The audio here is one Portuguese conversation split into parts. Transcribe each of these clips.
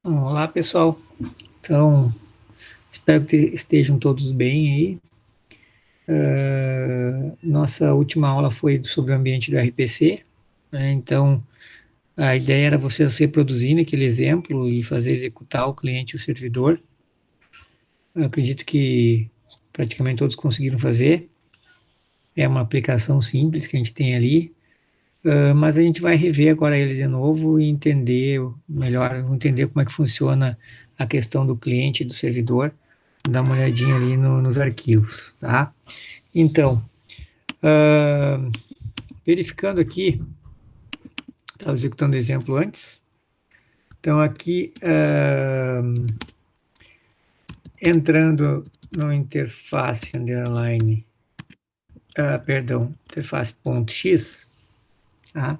Olá, pessoal. Então, espero que estejam todos bem aí. Nossa última aula foi sobre o ambiente do RPC, né? Então, a ideia era vocês reproduzirem aquele exemplo e fazer executar o cliente e o servidor. Eu acredito que praticamente todos conseguiram fazer. É uma aplicação simples que a gente tem ali, mas a gente vai rever agora ele de novo e entender melhor, entender como é que funciona a questão do cliente e do servidor. Dar uma olhadinha ali nos arquivos, tá? Então, uh, verificando aqui, estava executando o exemplo antes. Então, aqui, entrando no interface underline, perdão, interface.x, tá?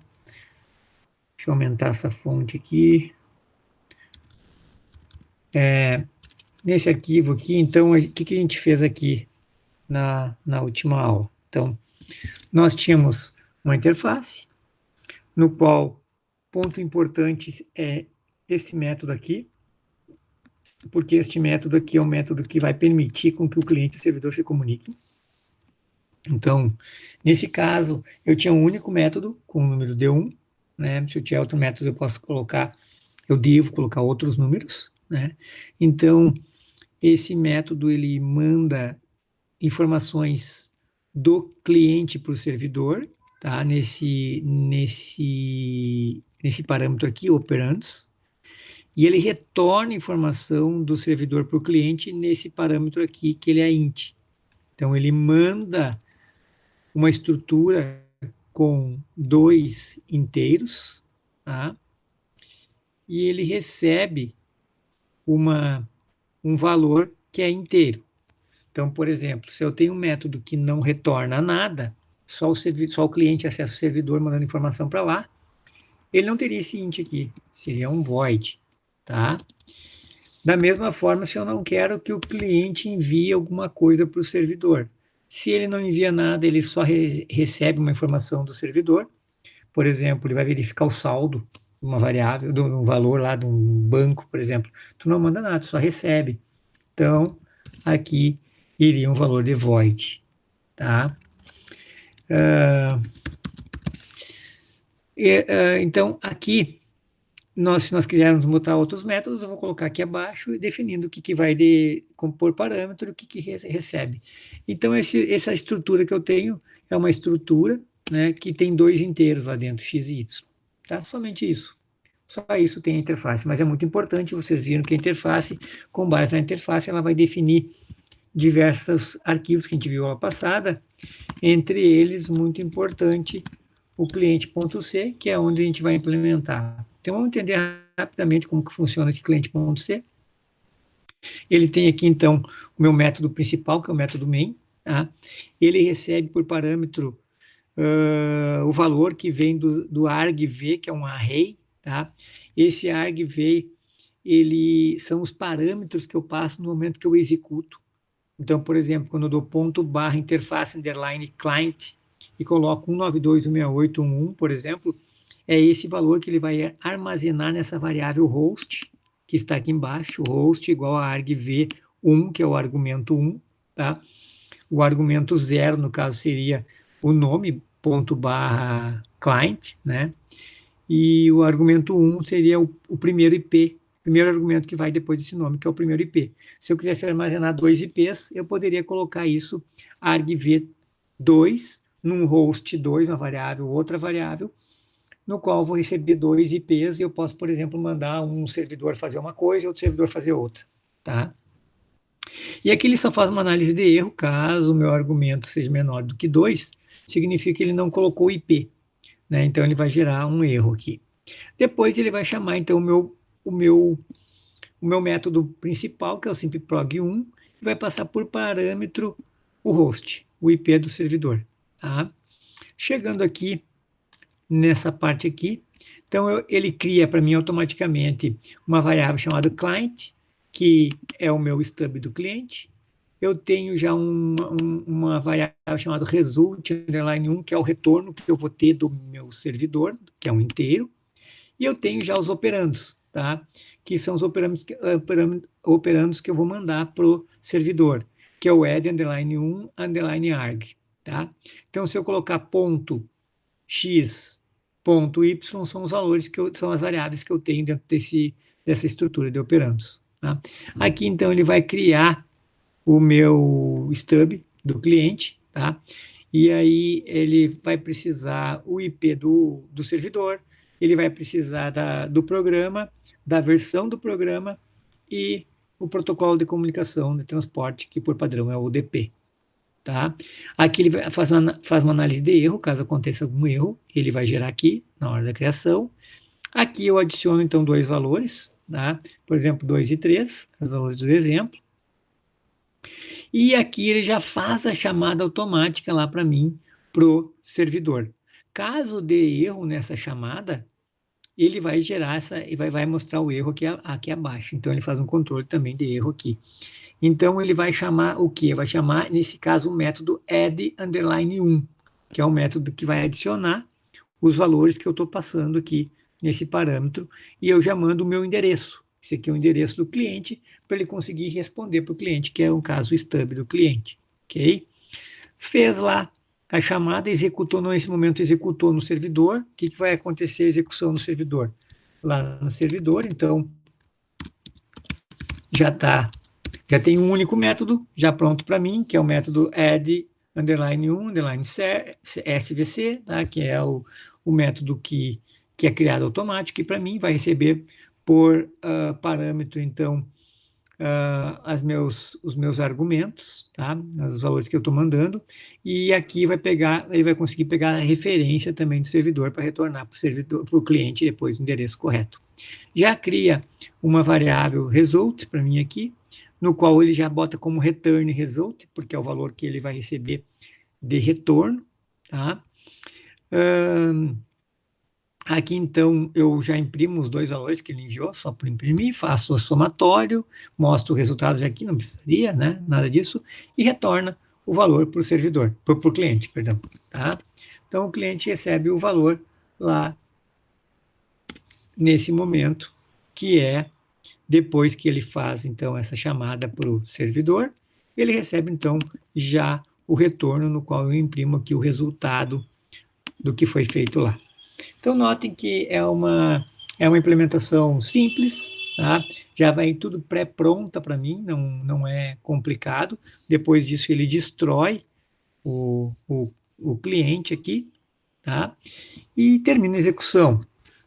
Deixa eu aumentar essa fonte aqui. Nesse arquivo aqui, então, o que a gente fez aqui na última aula? Então, nós tínhamos uma interface, no qual ponto importante é esse método aqui, porque este método aqui é um método que vai permitir com que o cliente e o servidor se comuniquem. Então, nesse caso, eu tinha um único método com o número D1, né? Se eu tiver outro método, eu posso colocar, eu devo colocar outros números, né? Então, esse método, ele manda informações do cliente para o servidor, tá? Nesse parâmetro aqui, operandos, e ele retorna informação do servidor para o cliente nesse parâmetro aqui, que ele é int. Então, ele manda uma estrutura com dois inteiros, tá? E ele recebe um valor que é inteiro. Então, por exemplo, se eu tenho um método que não retorna nada, só o cliente acessa o servidor mandando informação para lá, ele não teria esse int aqui, seria um void, tá? Da mesma forma, se eu não quero que o cliente envie alguma coisa para o servidor. Se ele não envia nada, ele só recebe uma informação do servidor. Por exemplo, ele vai verificar o saldo de uma variável, de um valor lá de um banco, por exemplo. Tu não manda nada, tu só recebe. Então, aqui iria um valor de void, tá? Então, aqui se nós quisermos botar outros métodos, eu vou colocar aqui abaixo, definindo o que vai compor parâmetro e o que recebe. Então, essa estrutura que eu tenho é uma estrutura, né, que tem dois inteiros lá dentro, x e y. Tá? Somente isso. Só isso tem a interface, mas é muito importante, vocês viram que a interface, com base na interface, ela vai definir diversos arquivos que a gente viu lá passada, entre eles, muito importante, o cliente.c, que é onde a gente vai implementar. Então, vamos entender rapidamente como que funciona esse cliente.c. Ele tem aqui, então, o meu método principal, que é o método main. Tá? Ele recebe por parâmetro o valor que vem do argv, que é um array. Tá? Esse argv, ele são os parâmetros que eu passo no momento que eu executo. Então, por exemplo, quando eu dou ponto barra interface underline client e coloco 192.168.1.1, por exemplo, é esse valor que ele vai armazenar nessa variável host, que está aqui embaixo, host igual a argv1, que é o argumento 1, tá? O argumento 0, no caso, seria o nome, ponto barra client, né? E o argumento 1 seria o primeiro IP, primeiro argumento que vai depois desse nome, que é o primeiro IP. Se eu quisesse armazenar dois IPs, eu poderia colocar isso argv2 num host 2, uma variável, outra variável, no qual eu vou receber dois IPs e eu posso, por exemplo, mandar um servidor fazer uma coisa e outro servidor fazer outra, tá? E aqui ele só faz uma análise de erro, caso o meu argumento seja menor do que 2, significa que ele não colocou IP, né? Então ele vai gerar um erro aqui. Depois ele vai chamar, então, o meu método principal, que é o simpleprog1, e vai passar por parâmetro o host, o IP do servidor. Tá? Chegando aqui, nessa parte aqui, então ele cria para mim automaticamente uma variável chamada client, que é o meu stub do cliente. Eu tenho já uma variável chamada result, underline 1, que é o retorno que eu vou ter do meu servidor, que é um inteiro. E eu tenho já os operandos. tá? Que são os operandos que eu vou mandar para o servidor, que é o add underline 1 underline arg, tá? Então, se eu colocar ponto x, ponto y, são os valores são as variáveis que eu tenho dentro dessa estrutura de operandos, tá? Aqui, então, ele vai criar o meu stub do cliente, tá? E aí ele vai precisar o IP do servidor, ele vai precisar do programa, da versão do programa e o protocolo de comunicação de transporte, que por padrão é o UDP. Tá? Aqui ele faz uma análise de erro, caso aconteça algum erro, ele vai gerar aqui na hora da criação. Aqui eu adiciono então dois valores, tá? Por exemplo, 2 e 3, os valores do exemplo. E aqui ele já faz a chamada automática lá para mim, pro servidor. Caso dê erro nessa chamada, ele vai gerar e vai mostrar o erro aqui abaixo. Então ele faz um controle também de erro aqui. Então ele vai chamar o quê? Vai chamar, nesse caso, o método add underline 1, que é o método que vai adicionar os valores que eu estou passando aqui nesse parâmetro, e eu já mando o meu endereço. Esse aqui é o endereço do cliente, para ele conseguir responder para o cliente, que é um caso o stub do cliente. Ok? Fez lá a chamada, executou, nesse momento executou no servidor. O que vai acontecer a execução no servidor? Lá no servidor, então, já tem um único método já pronto para mim, que é o método add underline 1 underline svc, tá? Que é o método que é criado automático, e para mim vai receber por parâmetro, então, os meus argumentos, tá? Os valores que eu estou mandando, e aqui ele vai conseguir pegar a referência também do servidor para retornar para o cliente depois o endereço correto. Já cria uma variável result para mim aqui, no qual ele já bota como return result, porque é o valor que ele vai receber de retorno, tá? Aqui, então, eu já imprimo os dois valores que ele enviou, só para imprimir, faço o somatório, mostro o resultado já aqui, não precisaria, né, nada disso, e retorna o valor para o servidor, para o cliente, perdão, tá? Então, o cliente recebe o valor lá nesse momento, que é depois que ele faz, então, essa chamada para o servidor, ele recebe, então, já o retorno, no qual eu imprimo aqui o resultado do que foi feito lá. Então, notem que é uma implementação simples, tá? Já vai tudo pré-pronta para mim, não é complicado. Depois disso, ele destrói o cliente aqui, tá? E termina a execução.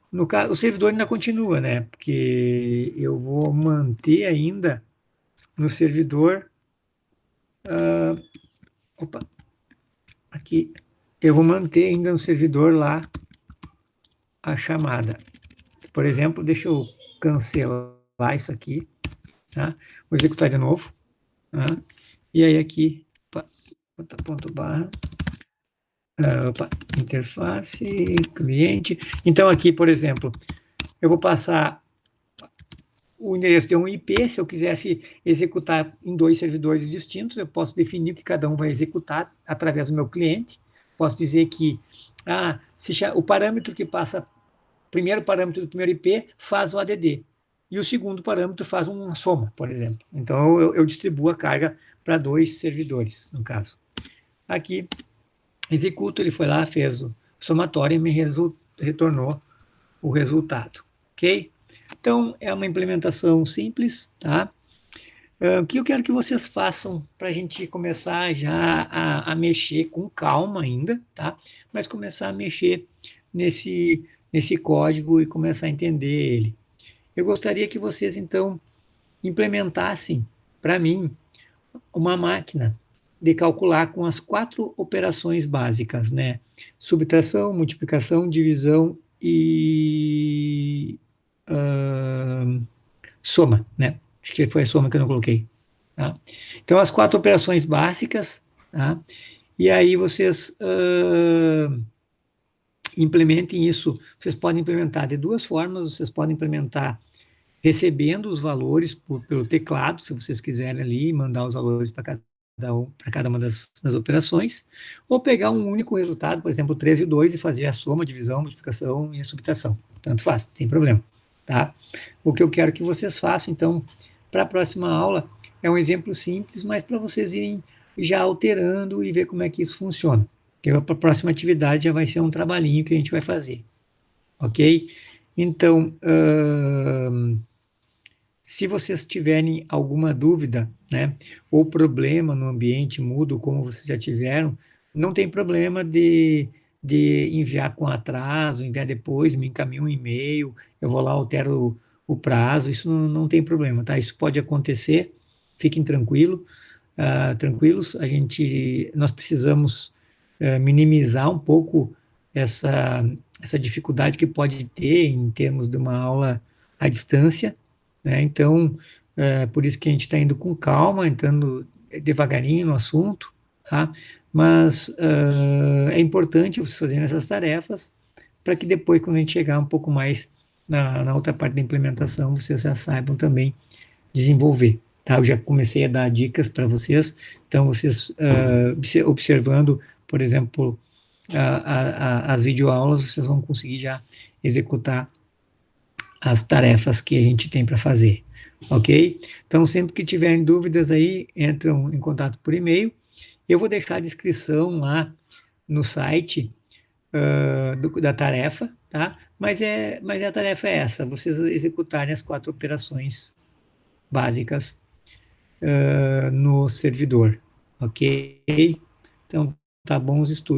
No caso, o servidor ainda continua, né? Porque eu vou manter ainda no servidor. Opa, aqui. Eu vou manter ainda no servidor lá a chamada. Por exemplo, deixa eu cancelar isso aqui, tá? Vou executar de novo, tá? E aí aqui, ponto barra, interface, cliente. Então aqui, por exemplo, eu vou passar o endereço de um IP. Se eu quisesse executar em dois servidores distintos, eu posso definir o que cada um vai executar através do meu cliente. Posso dizer que o parâmetro que passa, primeiro parâmetro do primeiro IP faz o ADD, e o segundo parâmetro faz uma soma, por exemplo. Então, eu distribuo a carga para dois servidores, no caso. Aqui, executo, ele foi lá, fez o somatório e me retornou o resultado, ok? Então, é uma implementação simples, tá? O que eu quero que vocês façam para a gente começar já a mexer com calma ainda, tá? Mas começar a mexer nesse código e começar a entender ele. Eu gostaria que vocês, então, implementassem para mim uma máquina de calcular com as 4 operações básicas, né? Subtração, multiplicação, divisão e soma, né? Acho que foi a soma que eu não coloquei. Tá? Então, as 4 operações básicas, tá? E aí vocês implementem isso. Vocês podem implementar de duas formas. Vocês podem implementar recebendo os valores pelo teclado, se vocês quiserem ali, mandar os valores para cada uma das operações, ou pegar um único resultado, por exemplo, 3 e 2, e fazer a soma, a divisão, a multiplicação e a subtração. Tanto faz, não tem problema. tá? O que eu quero que vocês façam, então, para a próxima aula, é um exemplo simples, mas para vocês irem já alterando e ver como é que isso funciona. Porque a próxima atividade já vai ser um trabalhinho que a gente vai fazer, ok? Então, se vocês tiverem alguma dúvida, né, ou problema no ambiente mudo, como vocês já tiveram, não tem problema de enviar com atraso, enviar depois, me encaminha um e-mail, eu vou lá, altero o prazo, isso não tem problema, tá? Isso pode acontecer, fiquem tranquilos, nós precisamos minimizar um pouco essa dificuldade que pode ter em termos de uma aula à distância, né? Então, por isso que a gente está indo com calma, entrando devagarinho no assunto, tá? Mas é importante vocês fazerem essas tarefas para que depois, quando a gente chegar um pouco mais na outra parte da implementação, vocês já saibam também desenvolver. Tá? Eu já comecei a dar dicas para vocês, então vocês observando, por exemplo, as videoaulas, vocês vão conseguir já executar as tarefas que a gente tem para fazer, ok? Então, sempre que tiverem dúvidas aí, entram em contato por e-mail. Eu vou deixar a descrição lá no site da tarefa, tá? Mas a tarefa é essa, vocês executarem as 4 operações básicas no servidor, ok? Então, tá bom os estudos.